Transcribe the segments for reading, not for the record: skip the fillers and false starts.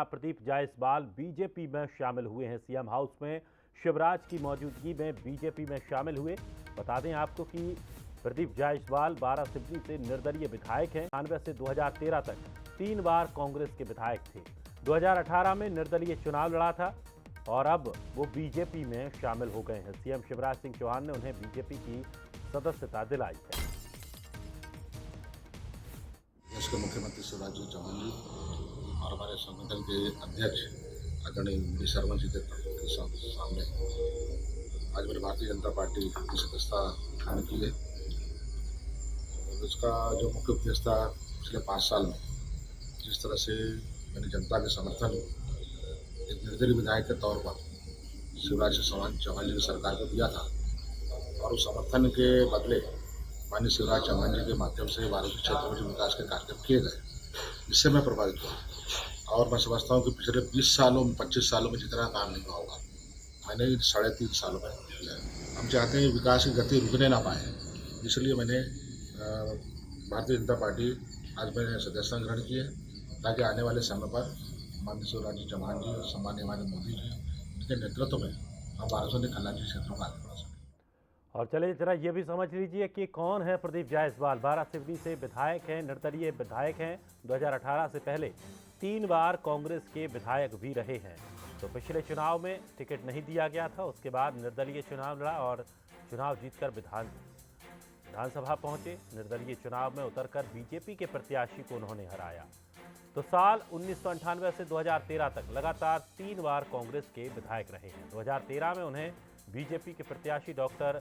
जहां प्रदीप जायसवाल बीजेपी में शामिल हुए हैं। सीएम हाउस में शिवराज की मौजूदगी में बीजेपी में शामिल हुए। बता दें आपको कि प्रदीप जायसवाल वारासिवनी से निर्दलीय विधायक हैं। 1998 से 2013 तक 3 बार कांग्रेस के विधायक थे। 2018 में निर्दलीय चुनाव लड़ा था और अब वो बीजेपी में शामिल हो गए हैं। सीएम शिवराज सिंह चौहान ने उन्हें बीजेपी की सदस्यता दिलाई है। देश के मुख्यमंत्री शिवराज सिंह चौहान जी और हमारे संगठन के अध्यक्ष आदरणीय वी शर्मा जी के सामने आज मैंने भारतीय जनता पार्टी की सदस्यता ग्रहण की है। इसका जो मुख्य उद्देश्य था, पिछले 5 साल में जिस तरह से मैंने जनता के समर्थन एक निर्दलीय विधायक के तौर पर शिवराज सिंह चौहान जी की सरकार को दिया था और उस समर्थन के बदले माननीय शिवराज चौहान जी के माध्यम से वाराणसी क्षेत्र में जो विकास के कार्यक्रम किए गए, इससे मैं प्रभावित हुआ और मैं समझता हूँ कि पिछले 20 सालों में 25 सालों में जितना काम नहीं हुआ होगा, मैंने 3.5 सालों में किया है। हम चाहते हैं विकास की गति रुकने ना पाए, इसलिए मैंने भारतीय जनता पार्टी आज मैंने सदस्यता ग्रहण की है, ताकि आने वाले समय पर माननीय शिवराज जी चौहान जी और सम्मान्य हमारे मोदी जी उनके नेतृत्व में हम वाराणसी खल्लांजी क्षेत्रों का आगे बढ़ा सकें। और चलिए जरा ये भी समझ लीजिए कि कौन है प्रदीप जायसवाल। वारासिवनी से विधायक हैं, निर्दलीय विधायक हैं। 2018 से पहले 3 बार कांग्रेस के विधायक भी रहे हैं। तो पिछले चुनाव में टिकट नहीं दिया गया था, उसके बाद निर्दलीय चुनाव लड़ा और चुनाव जीतकर विधानसभा पहुंचे। निर्दलीय चुनाव में उतरकर बीजेपी के प्रत्याशी को उन्होंने हराया। तो साल 1998 से 2013 तक लगातार 3 बार कांग्रेस के विधायक रहे हैं। 2013 में उन्हें बीजेपी के प्रत्याशी डॉक्टर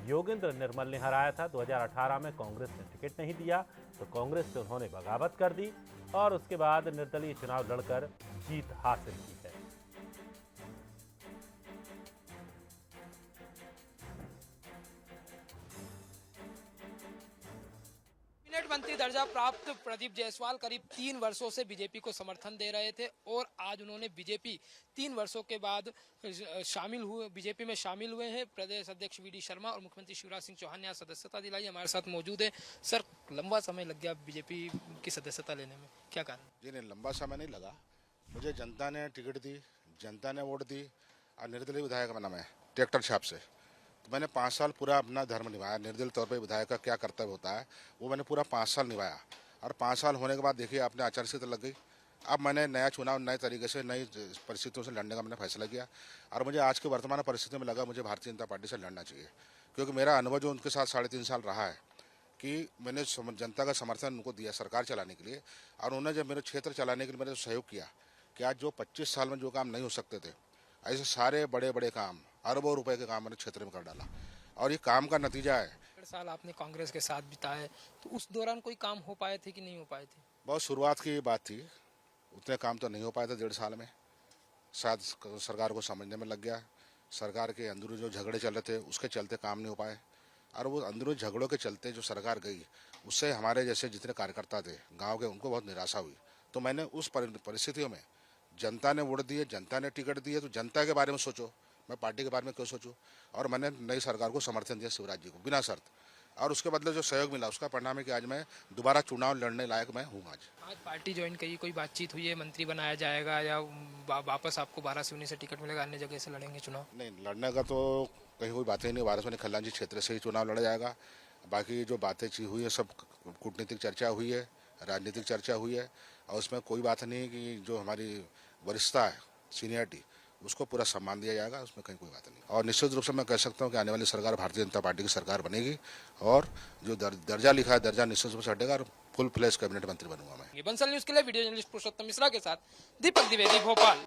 योगेंद्र निर्मल ने हराया था। 2018 में कांग्रेस ने टिकट नहीं दिया तो कांग्रेस से उन्होंने बगावत कर दी और उसके बाद निर्दलीय चुनाव लड़कर जीत हासिल की है। कैबिनेट मंत्री दर्जा प्राप्त प्रदीप जायसवाल करीब 3 वर्षों से बीजेपी को समर्थन दे रहे थे और आज उन्होंने बीजेपी 3 वर्षों के बाद बीजेपी में शामिल हुए हैं। प्रदेश अध्यक्ष वी डी शर्मा और मुख्यमंत्री शिवराज सिंह चौहान ने आज सदस्यता दिलाई। हमारे साथ मौजूद है। सर, लंबा समय लग गया बीजेपी की सदस्यता लेने में, क्या कारण? जी नहीं, लंबा समय नहीं लगा। मुझे जनता ने टिकट दी, जनता ने वोट दी और निर्दलीय विधायक बना मैं ट्रैक्टर छाप से। तो मैंने 5 साल पूरा अपना धर्म निभाया। निर्दलीय तौर पर विधायक का क्या कर्तव्य होता है वो मैंने पूरा 5 साल निभाया और 5 साल होने के बाद देखिए आपने आचार संहिता लग गई। अब मैंने नया चुनाव नए तरीके से नई परिस्थितियों से लड़ने का मैंने फैसला किया और मुझे आज की वर्तमान परिस्थिति में लगा मुझे भारतीय जनता पार्टी से लड़ना चाहिए, क्योंकि मेरा अनुभव जो उनके साथ 3.5 साल रहा है कि मैंने जनता का समर्थन उनको दिया सरकार चलाने के लिए और उन्होंने जब मेरे क्षेत्र चलाने के लिए मैंने सहयोग किया कि आज जो 25 साल में जो काम नहीं हो सकते थे, ऐसे सारे बड़े बड़े काम अरबों रुपए के काम मैंने क्षेत्र में कर डाला और ये काम का नतीजा है। 1.5 साल आपने कांग्रेस के साथ बिताए, तो उस दौरान कोई काम हो पाए थे कि नहीं हो पाए थे? बहुत शुरुआत की बात थी, उतने काम तो नहीं हो पाए थे 1.5 साल में। शायद सरकार को समझने में लग गया, सरकार के अंदरूनी जो झगड़े चल रहे थे उसके चलते काम नहीं हो पाए और वो अंदरूनी झगड़ों के चलते जो सरकार गई उससे हमारे जैसे जितने कार्यकर्ता थे गाँव के उनको बहुत निराशा हुई। तो मैंने उस परिस्थितियों में जनता ने वोट दिए, जनता ने टिकट दिए, तो जनता के बारे में सोचो, मैं पार्टी के बारे में क्यों सोचूं। और मैंने नई सरकार को समर्थन दिया शिवराज जी को बिना शर्त और उसके बदले जो सहयोग मिला उसका परिणाम है कि आज मैं दोबारा चुनाव लड़ने लायक मैं हूँ। आज पार्टी ज्वाइन करी, कोई बातचीत हुई है, मंत्री बनाया जाएगा या वापस आपको वाराणसी से टिकट मिलेगा, अन्य जगह से लड़ेंगे चुनाव? नहीं, लड़ने का तो कहीं कोई बात ही नहीं। वाराणसी खल्लांजी क्षेत्र से ही चुनाव लड़ा जाएगा। बाकी जो बातें हुई है सब कूटनीतिक चर्चा हुई है, राजनीतिक चर्चा हुई है और उसमें कोई बात नहीं कि जो हमारी वरिष्ठता है, सीनियरिटी, उसको पूरा सम्मान दिया जाएगा, उसमें कहीं कोई बात नहीं। और निश्चित रूप से मैं कह सकता हूं कि आने वाली सरकार भारतीय जनता पार्टी की सरकार बनेगी और जो दर्जा लिखा है दर्जा निश्चित रूप से हटेगा और फुल फ्लैश कैबिनेट मंत्री बनूंगा मैं। बंसल न्यूज के लिए वीडियो जर्नलिस्ट पुरुषोत्तम मिश्रा के साथ दीपक द्विवेदी, भोपाल।